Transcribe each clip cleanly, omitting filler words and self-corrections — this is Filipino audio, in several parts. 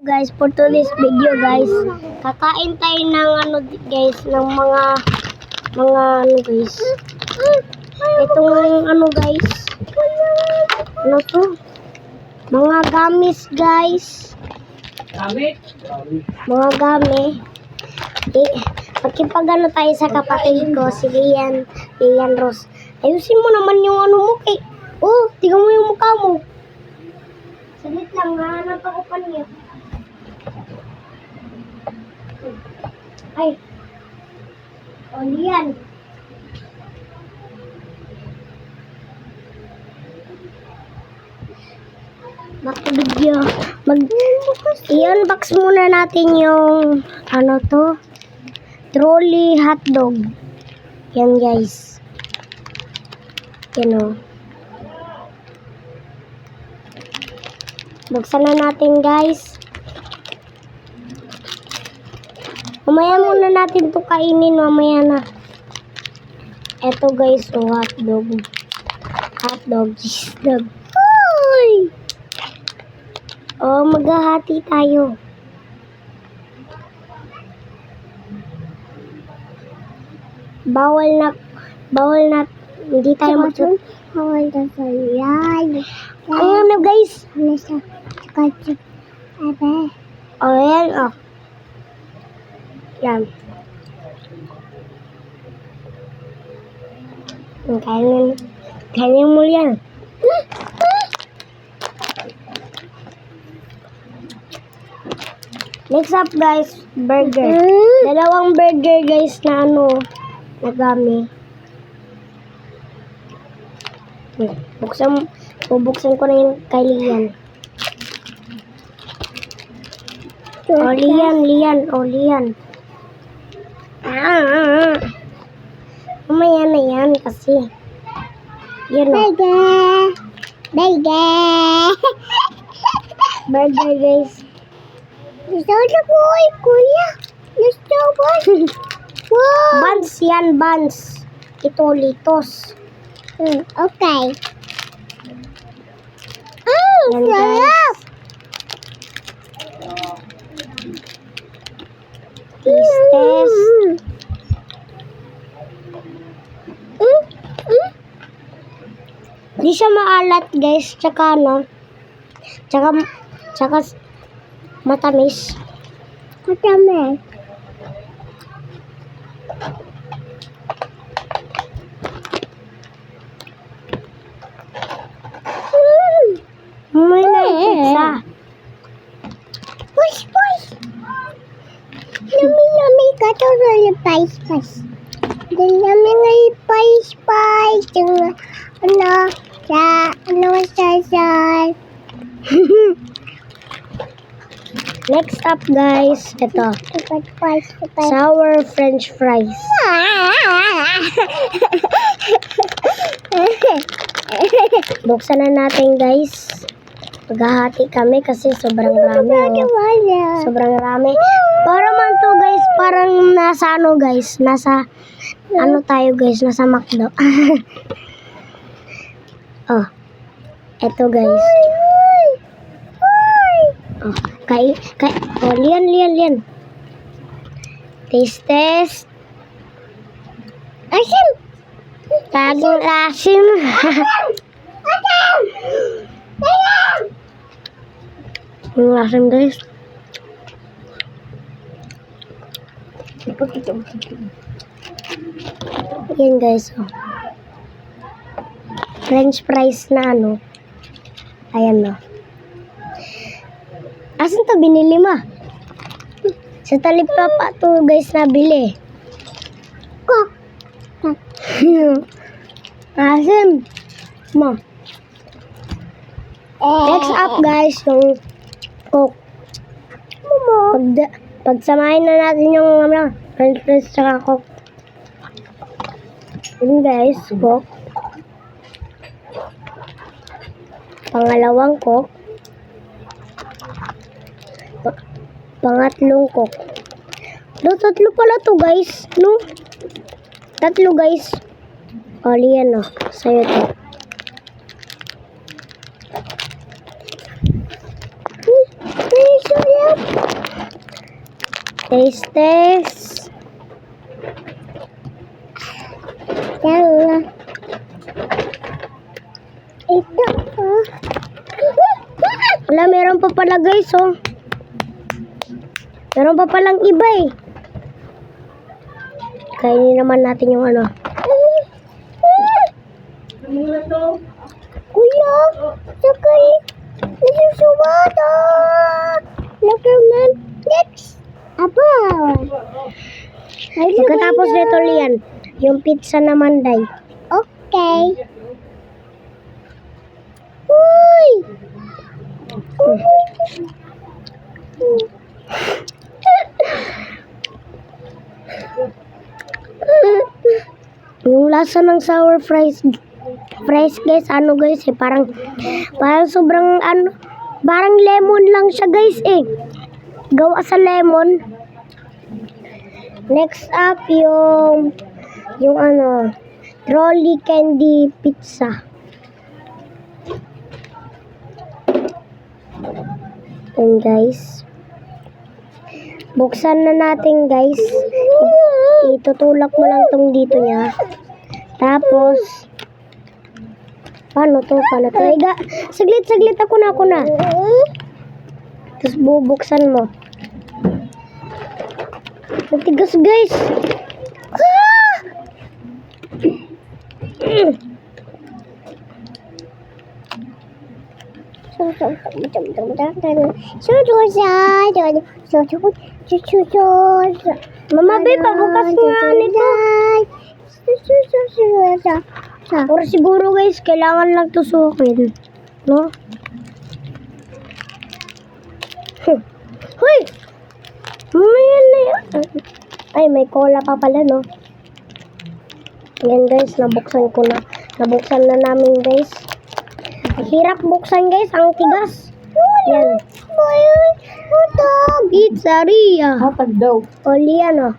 Guys, for today's video guys, kakain tayo ng guys, ng mga guys. Itong guys. Ano to? Mga gamis guys. Mga gami. Magkipagano tayo sa kapatid ko, si Lian Rose. Ayusin mo naman yung mo kay. Oh, tingnan mo yung mukha mo. Saglit lang, hanap ako pa niya. Ay. O, Lian. Back to video. I-unbox muna natin yung trolley hotdog. Yan guys. Yan o. Buksan na natin guys. Mamaya muna natin to kainin, mamaya na. Eto guys, hotdog. Hotdog, cheese dog. Uy! Maghahati tayo. Bawal na, hindi tayo mag-shoot. Bawal na sa yan. Ano guys? Ano siya? Ayan, Yan. Kainin mo yan. Next up guys, burger. Dalawang burger guys na nagami. Bubuksan ko na yung kay Lian. Lian. Mamaya na yan kasi. Yan o. Burger guys. Gusto ko kuya. Gusto ko. Wow. Buns yan, buns. Ito, litos. Okay. Yan, sarap. Taste. Di siya maalat guys, tsaka matamis. May pizza. Push. Yummy ka to sa spice. Yummy nga spice. Next up guys, ito. Sour French fries. Buksan na natin guys. Maghahati kami kasi sobrang rami. Sobrang rami. Para man to guys, parang nasa guys. Nasa tayo guys, nasa McDo. Eto guys. Lian. Taste. Asim. Tagong asim. Yung asim guys. Yan guys. French fries na ayan asan to binili ma? Sa talipapa to guys nabili. Asim ma. Next up guys, yung Coke. Pagsamahin na natin yung French fries tsaka Coke. Yun guys, Coke. Pangalawang Coke. Pangatlong Coke. Tatlo pala to guys, no? Tatlo guys. Lian sa'yo to. Taste test. Yan na. Ito po. Wala, meron pa pala guys, oh. Meron pa palang iba eh. Kainin naman natin yung ano. Kuya, sakay. Nasusuwada. Lakerman. Next. Apa? Pagkatapos nito, Lian, yung pizza naman, day. Okay. Uy! Yung lasa ng sour fries guys, ano guys eh, parang sobrang ano, parang lemon lang siya guys eh. Gawa sa lemon. Next up yung ano, Trolli candy pizza. And guys, buksan na natin guys. Itutulak mo lang tong dito niya. Tapos, paano to? Iga, saglit ako na. Tapos bubuksan mo. Matigas guys. Mama, babe, pabukas nga nito. Or siguro guys, kailangan lang tusukin. No? Hoy! Ay, may cola pa pala, no? Yan guys, nabuksan na namin guys. Hirap buksan guys, ang tigas. Yan. Pizzeria. Hapag daw. Oli ano.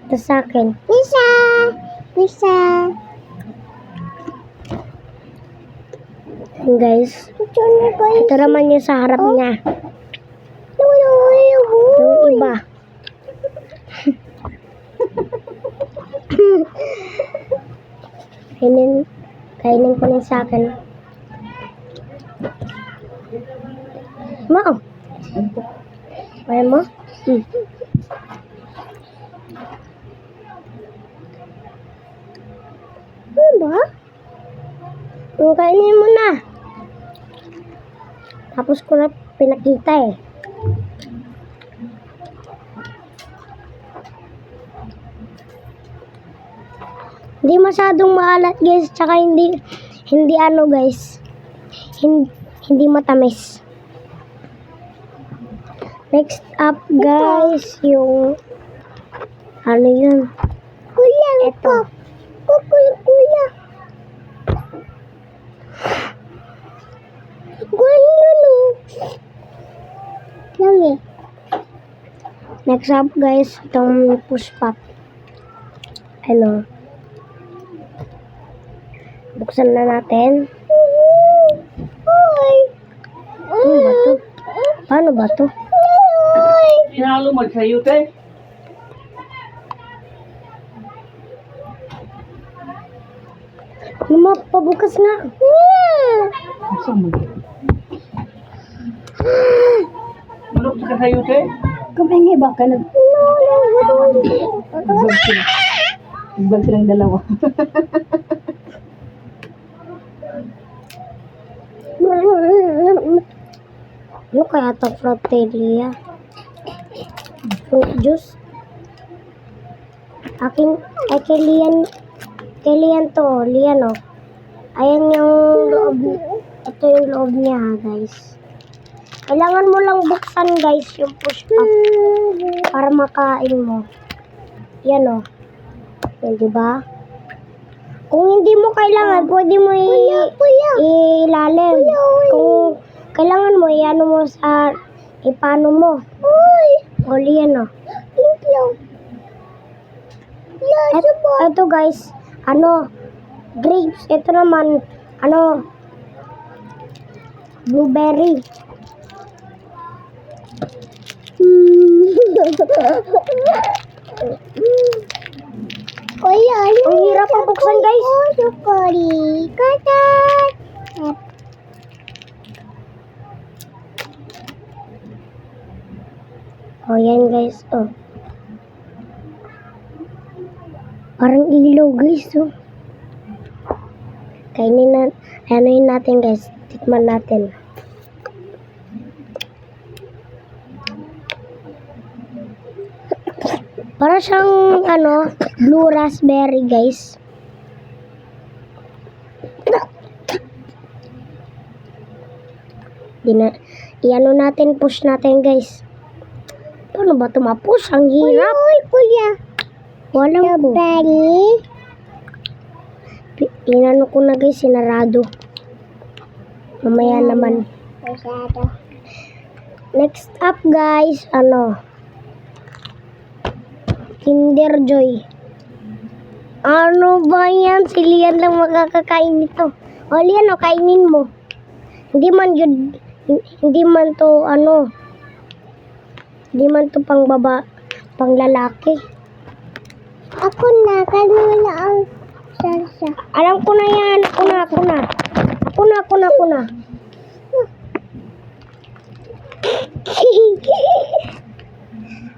Ito sa akin. Lisa. Yan guys. Ito naman yung sa harap niya. Yung iba. Kainin ko lang sa akin. Ma, kaya mo? Ano ba? Kainin mo na. Tapos ko na pinakita eh. Hindi masyadong maalat guys, tsaka hindi ano guys, hindi matamis. Next up guys, yung ano yun? Kuya, ito. Kuya. Yummy. Next up guys, itong push pop. Ano? Buksan na natin. Ano ba to? Paano ba to? Hinalo magsayo, te. Mama, pabukas nga. Saan mo? Manok sa kasayo, te? Kapahingi ba ka nag... Igbag silang dalawa. Ano kaya ito? Fratellia? Fruit juice? Kay Lian to. Lian oh. Ayan yung loob. Ito yung loob niya ha guys. Kailangan mo lang buksan guys yung push up para makain mo. Yan oh. Yan diba? Kung hindi mo kailangan, pwede mo ilalim. Kung kailangan mo, i-ano mo sa, ipano mo. O, yan o. Ito guys, ano, grapes. Ito naman, ano, blueberry. Kuya, ang hirap ang buksan, guys. Oh, yan, guys. Oh. Parang ilaw, guys. Oh. Kainin na, anuhin natin, guys. Tikman natin. Para siyang, blue raspberry, guys. Iano natin, push natin, guys. Paano ba tumapos? Ang hirap. Kuya. Walang po. Inano ko na, guys, sinarado. Mamaya naman. Next up, guys, Kinder Joy. Ano ba yan? Si Lian lang makakakain nito. O, Lian, kainin mo. Hindi man to pang lalaki. Ako na, kanina ang salsa. Alam ko na yan. Ako na.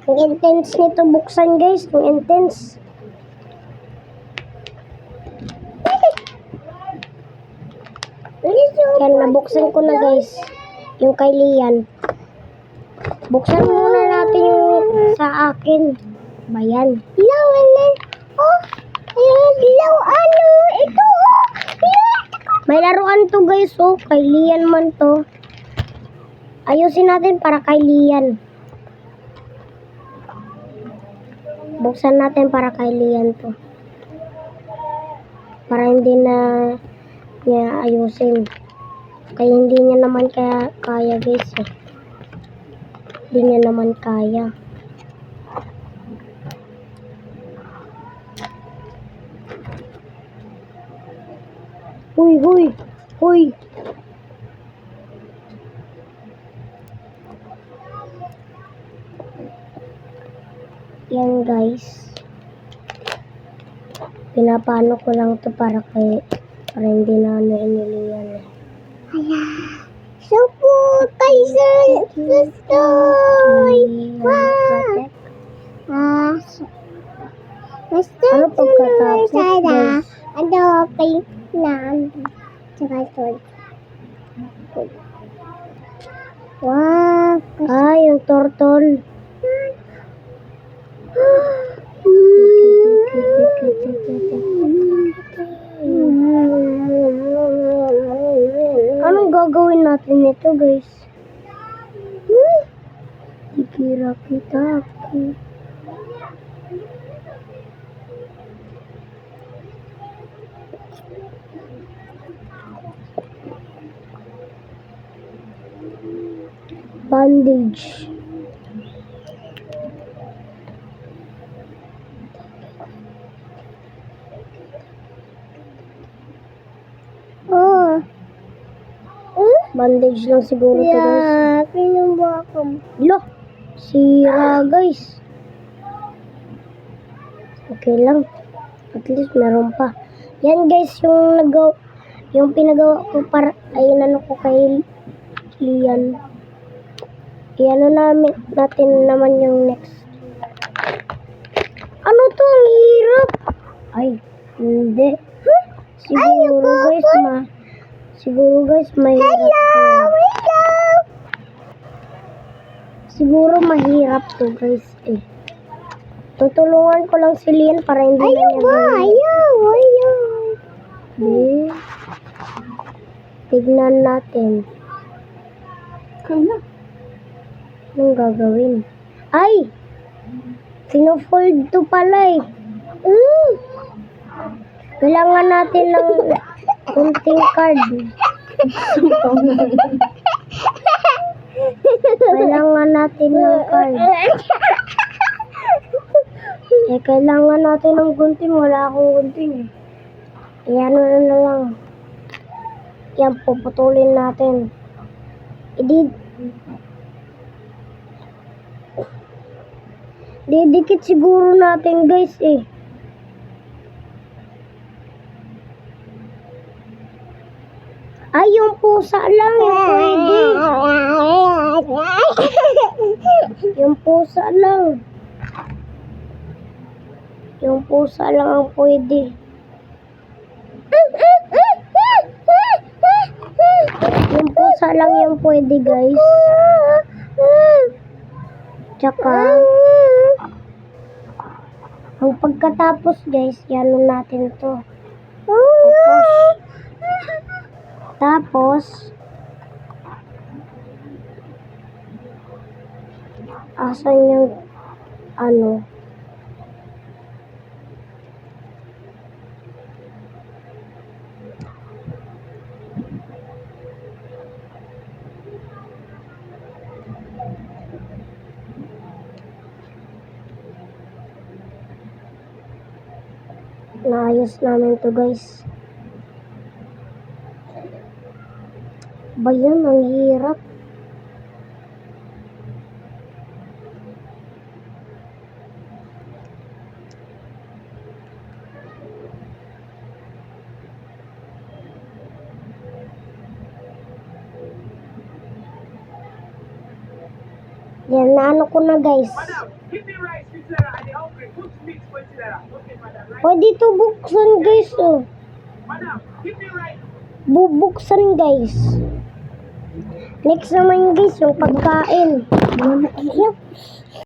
Ang intense nito buksan, guys. Ang intense. Yan, nabuksan ko na, guys. Yung kay Lian. Buksan muna natin yung sa akin. Bayan. Ilaw. Oh, ilaw, ito. May laruan to, guys. Oh, kay Lian man to. Ayusin natin para kay Lian. Buksan natin para kay Lian to. Para hindi na niya ayusin. Kaya hindi niya naman kaya, guys. Hindi niya naman kaya. Huy. Yan, guys. Pinapano ko lang to para hindi na iniliyan. Support kay Sistoy! Wow! Ano pagkatapos, guys? Okay na. Wow! Yung turtle. Anong gagawin natin nito, guys? Dikira kita. Bandage. Bandage lang siguro to, guys. Pinubuha ko. Sira, guys. Okay lang. At least meron pa. Yan, guys, yung pinagawa ko para ayun ko kay Lian. Natin naman yung next. Ano to? Ang hirap. Ay, hindi. Siguro, guys, mahirap. Hello! Siguro mahirap to, guys, Tutulungan ko lang si Lian para hindi na niya ayaw. Tignan natin. Anong gagawin? Ay! Sino-fold to pala, Kailangan natin ng kunting card. Kailangan natin ng card. Kailangan natin ng gunting. Wala akong gunting, Ayan na lang. Yan, puputulin natin. Didikit siguro natin guys eh. Ay, yung pusa lang yung pwede. Yung pusa lang. Yung pusa lang ang pwede. Yung pusa lang yung pwede guys. Tsaka, ang pagkatapos guys, yano natin to. Tapos, asan yung ano? Naayos namin to guys. Ba yan, ang hirap. Yan, naano ko na guys. Pwede to buksan guys oh. Bubuksan guys. Next naman guys, yung pagkain.